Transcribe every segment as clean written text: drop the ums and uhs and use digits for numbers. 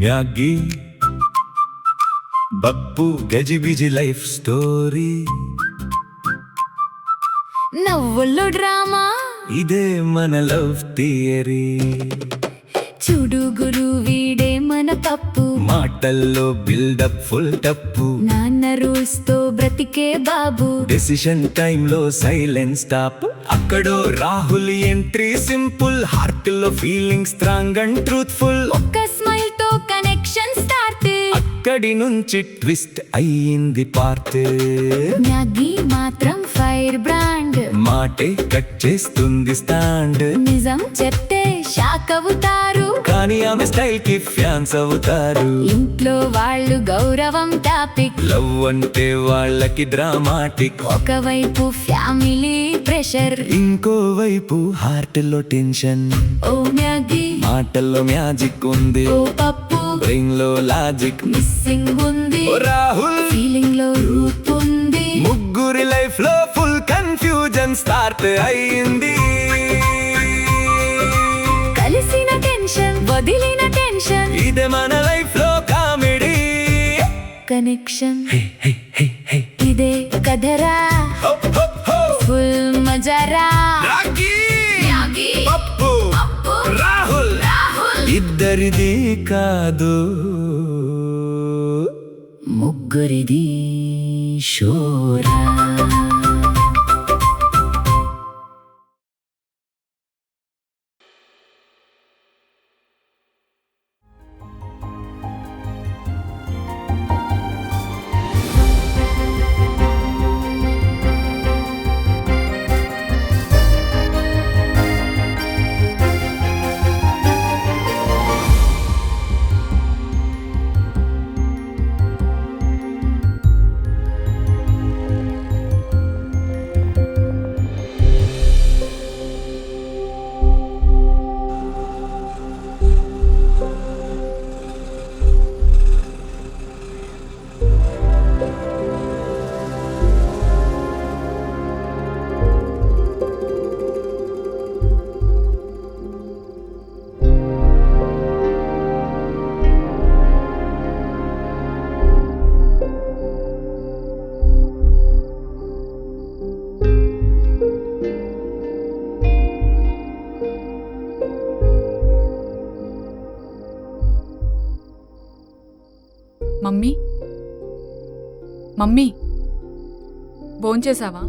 Maggi Bappu గజిబిజి life story, నవ్వుల్లో drama, ఇదే మన love theory. చూడు గురు వీడే మన పప్పు, మాటల్లో బిల్డప్ ఫుల్ టప్పు, నాన్న రూల్స్ తో బ్రతికే బాబు. డెసిషన్ టైమ్ లో సైలెన్స్ స్టాప్, అక్కడో రాహుల్ ఎంట్రీ సింపుల్, హార్ట్ లో ఫీలింగ్ స్ట్రాంగ్ అండ్ ట్రూత్ఫుల్. ఒక్క స్మైల్ తో కనెక్షన్ స్టార్ట్, అక్కడి నుంచి ట్విస్ట్ అయ్యింది పార్ట్. మ్యాగీ మాత్రం ఫైర్ బ్రాండ్, మాటే కట్ చేస్తుంది స్టాండ్. నిజం చెప్తే షాక్ అవుతారు, కానీ ఆమె స్టైల్ కి ఫ్యాన్స్ అవుతారు. ఇంట్లో వాళ్ళు గౌరవం టాపిక్, లవ్ అంటే వాళ్ళకి డ్రామాటిక్. ఒకవైపు ఫ్యామిలీ ప్రెషర్, ఇంకోవైపు హార్ట్ లో టెన్షన్. ఓ మ్యాగీ మాటల్లో మ్యాజిక్ ఉంది, ఓ పప్పు బ్రెయిన్ లో లాజిక్ మిస్సింగ్ ఉంది, ఓ రాహుల్ ఫీలింగ్ లో రూప్ ఉంది. ముగ్గురి లైఫ్ లో ఫుల్ కన్ఫ్యూజన్ స్టార్ట్ అయ్యింది. కలిసిన టెన్షన్, వదిలిన టెన్షన్, ఇదే మన లైఫ్ లో కామెడీ. కనెక్షన్ ఇదే కథరా, హప్ హప్ హో. ఫుల్ మజారా. రాకీ, పప్పు, రాహుల్ ఇద్దరిది కాదు, ముగ్గురిది షోరా. మమ్మీ మమ్మీ భోంచేసావా?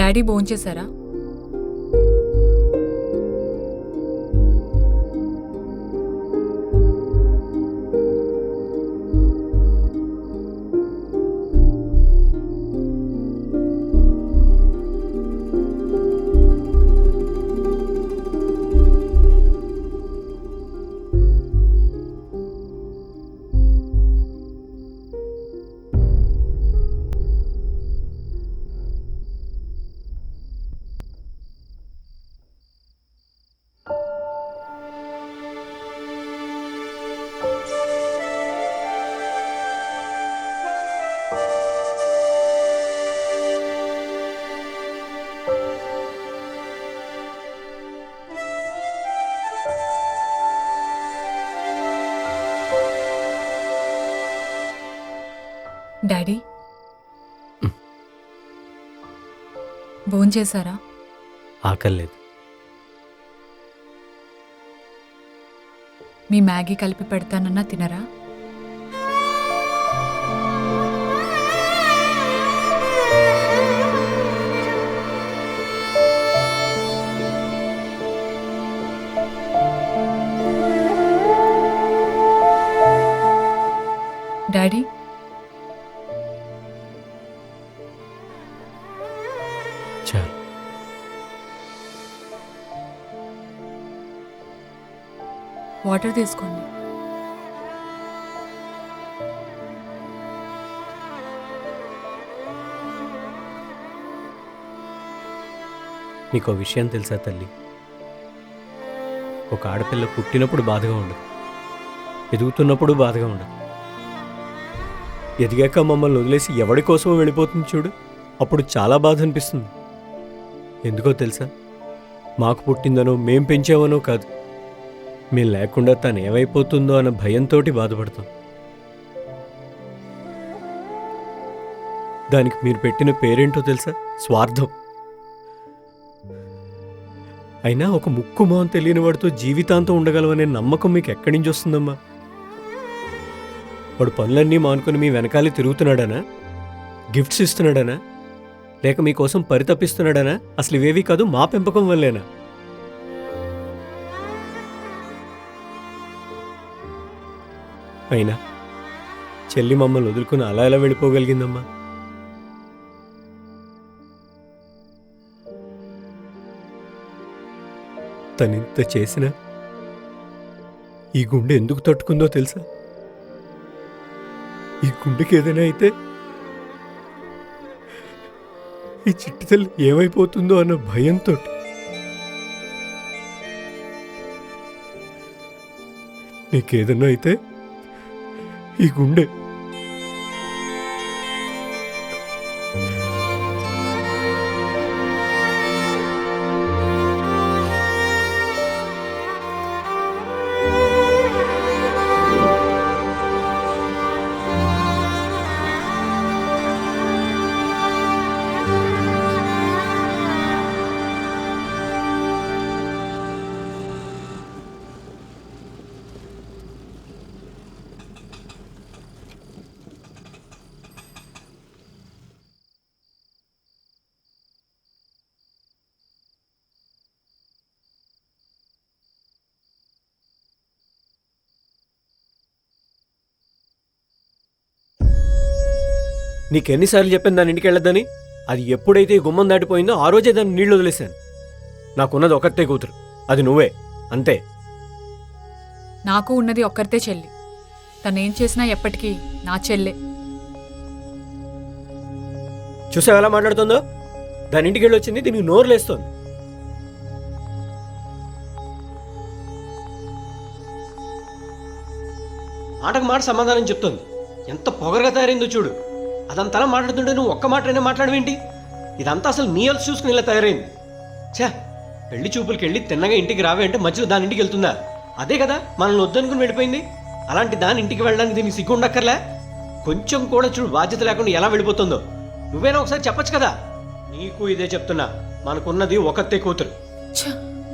డాడీ భోంచేశారా? డాడీ భోంచేశారా? ఆకలేదు. మీ మ్యాగీ కలిపి పెడతానన్నా తినరా? డాడీ చాలు. వాటర్ తీసుకోండి. నీకో విషయం తెలుసా తల్లి? ఒక ఆడపిల్ల పుట్టినప్పుడు బాధగా ఉండదు, ఎదుగుతున్నప్పుడు బాధగా ఉండదు. ఎదిగాక మమ్మల్ని వదిలేసి ఎవడి కోసమో వెళ్ళిపోతుంది చూడు, అప్పుడు చాలా బాధ అనిపిస్తుంది. ఎందుకో తెలుసా? మాకు పుట్టిందనో మేం పెంచామనో కాదు, మేం లేకుండా తను ఏమైపోతుందో అన్న భయంతో బాధపడతాం. దానికి మీరు పెట్టిన పేరేంటో తెలుసా? స్వార్థం. అయినా ఒక ముక్కు మొహం తెలియని వాడితో జీవితాంతం ఉండగలవనే నమ్మకం మీకు ఎక్కడి నుంచి వస్తుందమ్మా? వాడు పనులన్నీ మానుకొని మీ వెనకాలే తిరుగుతున్నాడనా? గిఫ్ట్స్ ఇస్తున్నాడనా? లేక మీకోసం పరితపిస్తున్నాడనా? అసలు ఇవేవి కాదు, మా పెంపకం వల్లేనా? అయినా చెల్లి మమ్మల్ని వదులుకుని అలా ఎలా వెళ్ళిపోగలిగిందమ్మా? తనింత చేసినా ఈ గుండె ఎందుకు తట్టుకుందో తెలుసా? ఈ గుండెకి ఏదైనా అయితే ఈ చిట్టి తల్లి ఏమైపోతుందో అన్న భయంతో. నీకేదన్నా అయితే ఈ గుండె నీకెన్నిసార్లు చెప్పాను దాని ఇంటికి వెళ్ళొద్దని? అది ఎప్పుడైతే ఈ గుమ్మం దాటిపోయిందో ఆ రోజే దాన్ని నీళ్లు వదిలేశాను. నాకున్నది ఒకటే కూతురు, అది నువ్వే, అంతే. నాకు ఉన్నది ఒక్కరితే చెల్లి. తనేం చేసినా ఎప్పటికీ నా చెల్లె. చూసావు ఎలా మాట్లాడుతుందో? దాని ఇంటికి వెళ్ళి వచ్చింది, దీనికి నోరు లేస్తోంది. ఆటకు మాట సమాధానం చెప్తోంది. ఎంత పొగరగా తయారైందో చూడు. అదంతలా మాట్లాడుతుంటే నువ్వు ఒక్క మాటనే మాట్లాడవేంటి? ఇదంతా అసలు నీ అలసి చూసుకుని ఇలా తయారైంది. ఛా, పెళ్లి చూపులకి వెళ్ళి తిన్నగా ఇంటికి రావే అంటే మధ్యలో దాని ఇంటికి వెళ్తుందా? అదే కదా మనల్ని వద్దనుకుని వెళ్ళిపోయింది. అలాంటి దాని ఇంటికి వెళ్ళడానికి దీనికి సిగ్గు ఉండక్కర్లే? కొంచెం కూడా చూడు బాధ్యత లేకుండా ఎలా వెళ్ళిపోతుందో. నువ్వేనా ఒకసారి చెప్పచ్చు కదా? నీకు ఇదే చెప్తున్నా, మనకున్నది ఒకతే కూతురు.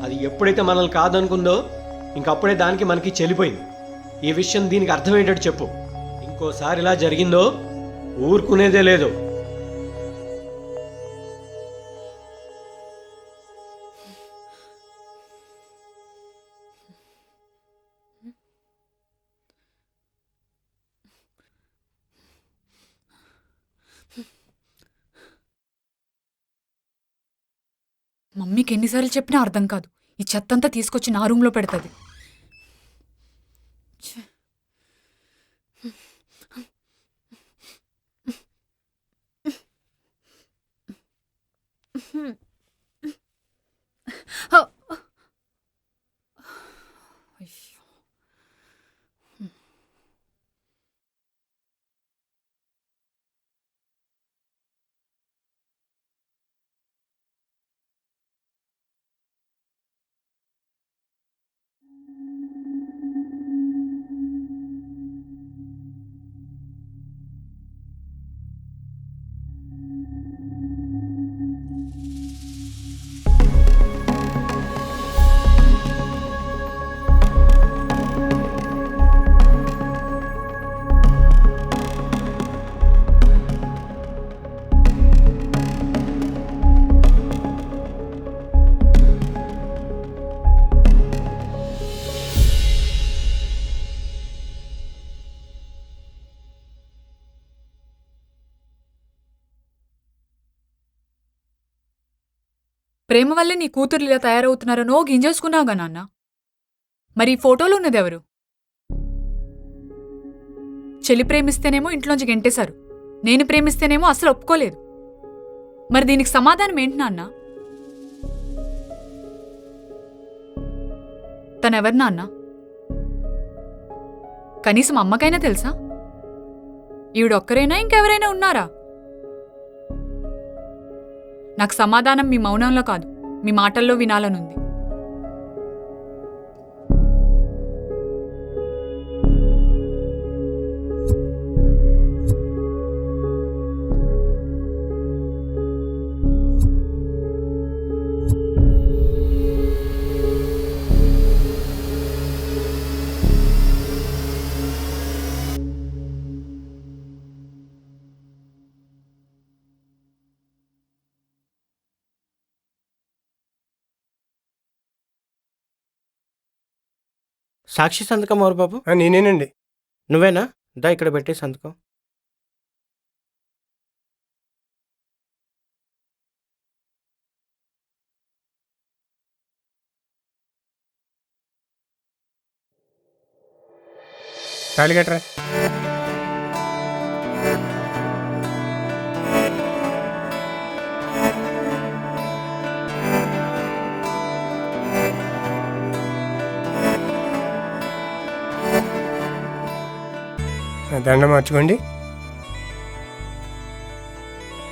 అది ఎప్పుడైతే మనల్ని కాదనుకుందో ఇంకప్పుడే దానికి మనకి చెల్లిపోయింది. ఈ విషయం దీనికి అర్థమయ్యేటట్టు చెప్పు. ఇంకోసారి ఇలా జరిగిందో ఊరుకునేదే లేదు. మమ్మీకి ఎన్నిసార్లు చెప్పినా అర్థం కాదు. ఈ చెత్తంతా తీసుకొచ్చి నా రూమ్లో పెడుతుంది. ప్రేమ వల్లే నీ కూతుర్లు ఇలా తయారవుతున్నారనో గింజేసుకున్నావుగా నాన్న. మరి ఈ ఫోటోలో ఉన్నది ఎవరు? చెల్లి ప్రేమిస్తేనేమో ఇంట్లోంచి గెంటేశారు, నేను ప్రేమిస్తేనేమో అసలు ఒప్పుకోలేదు. మరి దీనికి సమాధానం ఏంటి నాన్న? తనెవరు నాన్న? కనీసం అమ్మకైనా తెలుసా? ఈవిడొక్కరైనా ఇంకెవరైనా ఉన్నారా? నాకు సమాధానం మీ మౌనంలో కాదు, మీ మాటల్లో వినాలనుంది. సాక్షి సంతకం ఎవరు బాబు? నేనేనండి. నువ్వేనా? దా ఇక్కడ పెట్టి సంతకం. తాళి కట్టరా. దండ మార్చుకోండి.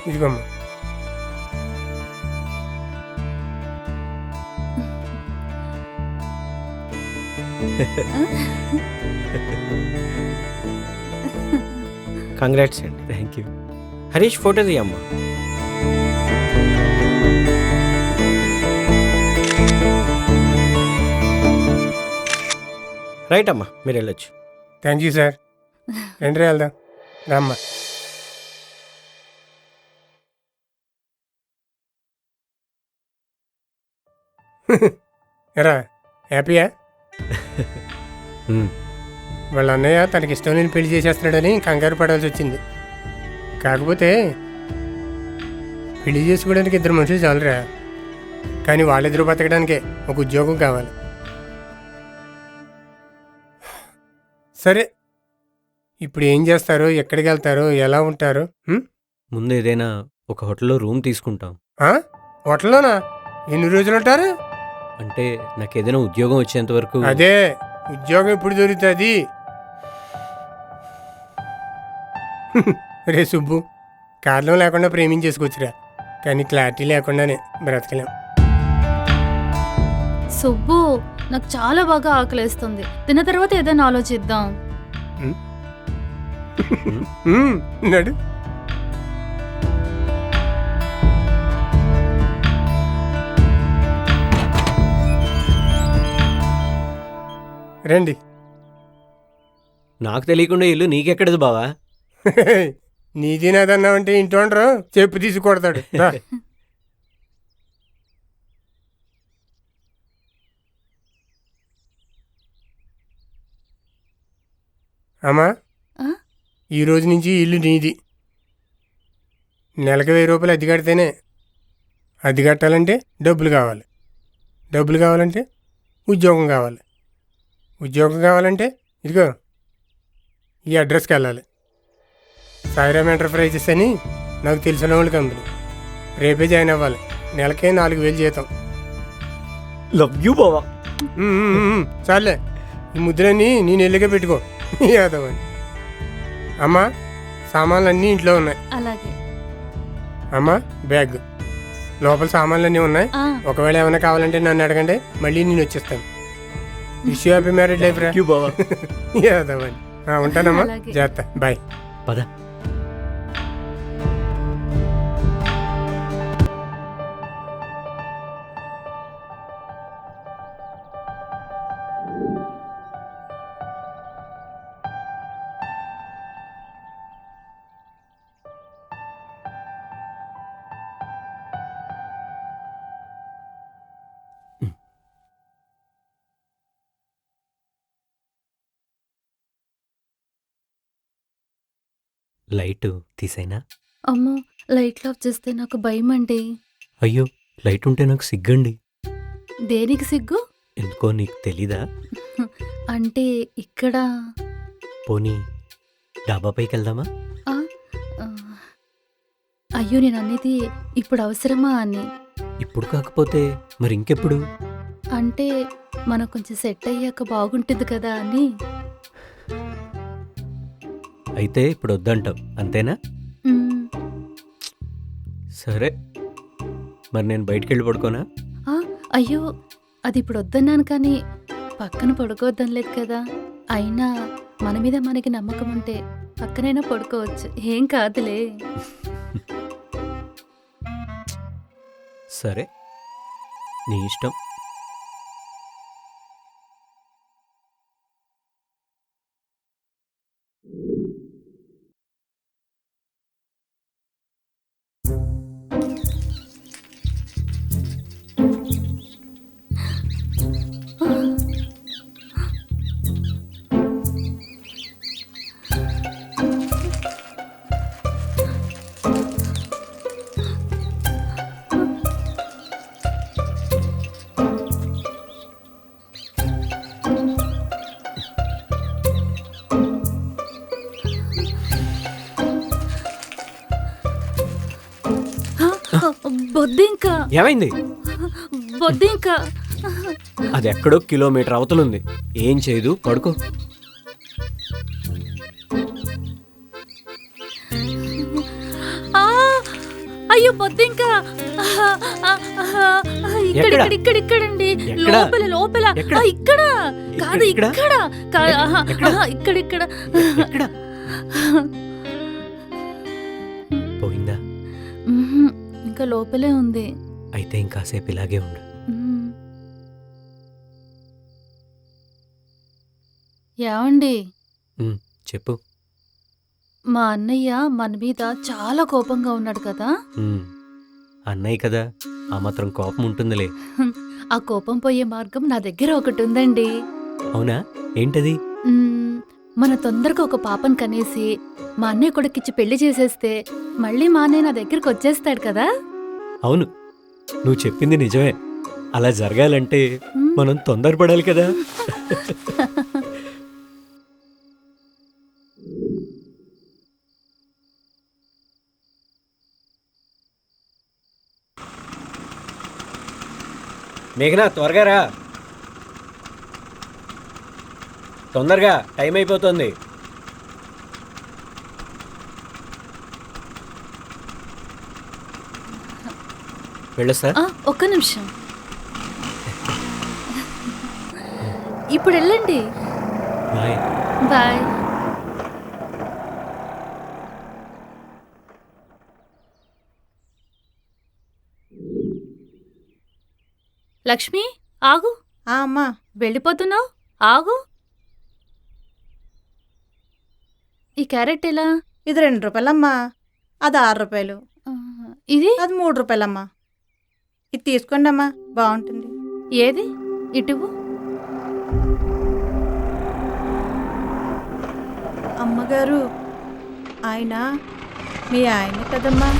ఇదిగోమ్మా. కంగ్రాట్స్ అండి. Thank you. హరీష్ ఫోటో తీయమ్మా. రైట్ అమ్మా, మీరు వెళ్ళొచ్చు. Thank you sir. రండి వెళ్దాం. రామ్మా. ఎరా హ్యాపీయా? వాళ్ళ అన్నయ్య తనకి ఇష్టం లేని పెళ్లి చేసేస్తున్నాడని కంగారు పడాల్సి వచ్చింది. కాకపోతే పెళ్లి చేసుకోవడానికి ఇద్దరు మనుషులు చాలురా, కానీ వాళ్ళిద్దరూ బతకడానికే ఒక ఉద్యోగం కావాలి. సరే, ఇప్పుడు ఏం చేస్తారో, ఎక్కడికి వెళ్తారో, ఎలా ఉంటారో? ముందు ఏదైనా ఒక హోటల్లో రూమ్ తీసుకుంటాం. హోటల్లోనా? ఎన్ని రోజులు ఉంటారు? అంటే నాకు ఏదైనా ఉద్యోగం వచ్చేంత వరకు. అదే, ఉద్యోగం ఎప్పుడు దొరుకుతుంది? రే సుబ్బు, కారణం లేకుండా ప్రేమించేసుకోవచ్చురా, కానీ క్లారిటీ లేకుండానే బ్రతకలేం. సుబ్బు, నాకు చాలా బాగా ఆకలేస్తుంది. తిన్న తర్వాత ఏదైనా ఆలోచిద్దాం. నడు. రండి. నాకు తెలియకుండా ఇల్లు నీకెక్కడది బావా? నీది నాదన్నావంటే ఇంటోండ్రు చెప్పు తీసి కొడతాడు. రా. అమ్మా, ఈ రోజు నుంచి ఇల్లు నీది. నెలకు 1000 రూపాయలు అద్దె కడితేనే. అద్దె కట్టాలంటే డబ్బులు కావాలి, డబ్బులు కావాలంటే ఉద్యోగం కావాలి, ఉద్యోగం కావాలంటే ఇదిగో ఈ అడ్రస్కి వెళ్ళాలి. సాయిరామ్ ఎంటర్ప్రైజెస్ అని నాకు తెలిసిన వాళ్ళు కంపెనీ. రేపే జాయిన్ అవ్వాలి. నెలకే 4000 జీతం. లవ్ యూ బావా. చాలే, ఈ ముద్రని నేను ఎల్లుగా పెట్టుకో యాదవని. అమ్మా, సామాన్లు ఇంట్లో ఉన్నాయి. అలాగే. అమ్మా, బ్యాగ్ లోపల సామాన్లు ఉన్నాయి. ఆ, ఒకవేళ ఏమైనా కావాలంటే నన్ను అడగండి, మళ్ళీ నేను వచ్చేస్తాను. Wish you happy married life రా. యూ బావా. యాదవని. ఉంటానమ్మా, అలాగే. జాగ్రత్త, బాయ్. పద. లైట్ తీసైనా? అమ్మో, లైట్లు ఆఫ్ చేస్తే నాకు భయం అండి. అయ్యో, లైట్ ఉంటే నాకు సిగ్గండి. దేనికి సిగ్గు? ఎందుకో నీకు తెలీదా? అంటే ఇక్కడ పోనీ డాబాపైకి వెళ్దామా? ఆ, ఆ, అయ్యో, నేను అనేది ఇప్పుడు అవసరమా అని. ఇప్పుడు కాకపోతే మరి ఇంకెప్పుడు? అంటే మనం కొంచెం సెట్ అయ్యాక బాగుంటుంది కదా అని. అయితే ఇప్పుడు వద్దంటావు అంతేనా? మ్, సరే, మరి నేను బయటికి వెళ్ళి పడుకోనా? ఆ, అయ్యో అది ఇప్పుడు వద్దన్నాను కానీ పక్కన పడుకోవద్దనలేదు కదా. అయినా మన మీద మనకి నమ్మకం ఉంటే పక్కనైనా పడుకోవచ్చు, ఏం కాదులే. సరే, నీ ఇష్టం. బొద్దింక ఏమైంది? బొద్దింక అది ఎక్కడో కిలోమీటర్ అవతలుంది. ఏం చేయదు, పడుకో. ఆ, అయ్యో బొద్దింక ఇక్కడ ఎక్కడ? ఇక్కడ ఇక్కడ ఇక్కడండి, ఎక్కడ? లోపల లోపల. ఎక్కడ? ఆ, ఇక్కడ కాదు, ఇక్కడ? ఇక్కడ కాదు, ఆహా, ఎక్కడ? ఆహా, ఇక్కడ ఇక్కడ. ఎక్కడ? పోయిందా? మ్హూ, ఇంకా లోపలే ఉంది. అయితే ఇంకాసేపు ఇలాగే ఉండు. మ్. ఏమండి, చెప్పు. మా అన్నయ్య మన మీద చాలా కోపంగా ఉన్నాడు కదా. ఉమ్, అన్నయ్య కదా, ఆ మాత్రం కోపం ఉంటుందిలే. ఆ కోపం పోయే మార్గం నా దగ్గర ఒకటి ఉందండి. అవునా? ఏంటది? మన తొందరగా ఒక పాపను కనేసి మా అన్నయ్య కొడుకిచ్చి పెళ్లి చేసేస్తే మళ్ళీ మా అన్నయ్య నా దగ్గరకు వచ్చేస్తాడు కదా. అవును, నువ్వు చెప్పింది నిజమే. అలా జరగాలంటే మనం తొందరపడాలి కదా. మేఘనా, త్వరగా రా, తొందరగా, టైం అయిపోతుంది. వెళ్ళొస్తా. ఒక్క నిమిషం, ఇప్పుడు వెళ్ళండి. బాయ్. బాయ్. లక్ష్మి, ఆగు. అమ్మా, వెళ్ళిపోతున్నావు, ఆగు. ఈ క్యారెట్ ఎలా? ఇది 2 రూపాయలమ్మా, అది 6 రూపాయలు, ఆ, ఇది అది 3 రూపాయలమ్మా. ఇది తీసుకోండి అమ్మా, బాగుంటుంది. ఏది? ఇటువు. అమ్మగారు, ఆయన మీ ఆయనే కదమ్మా.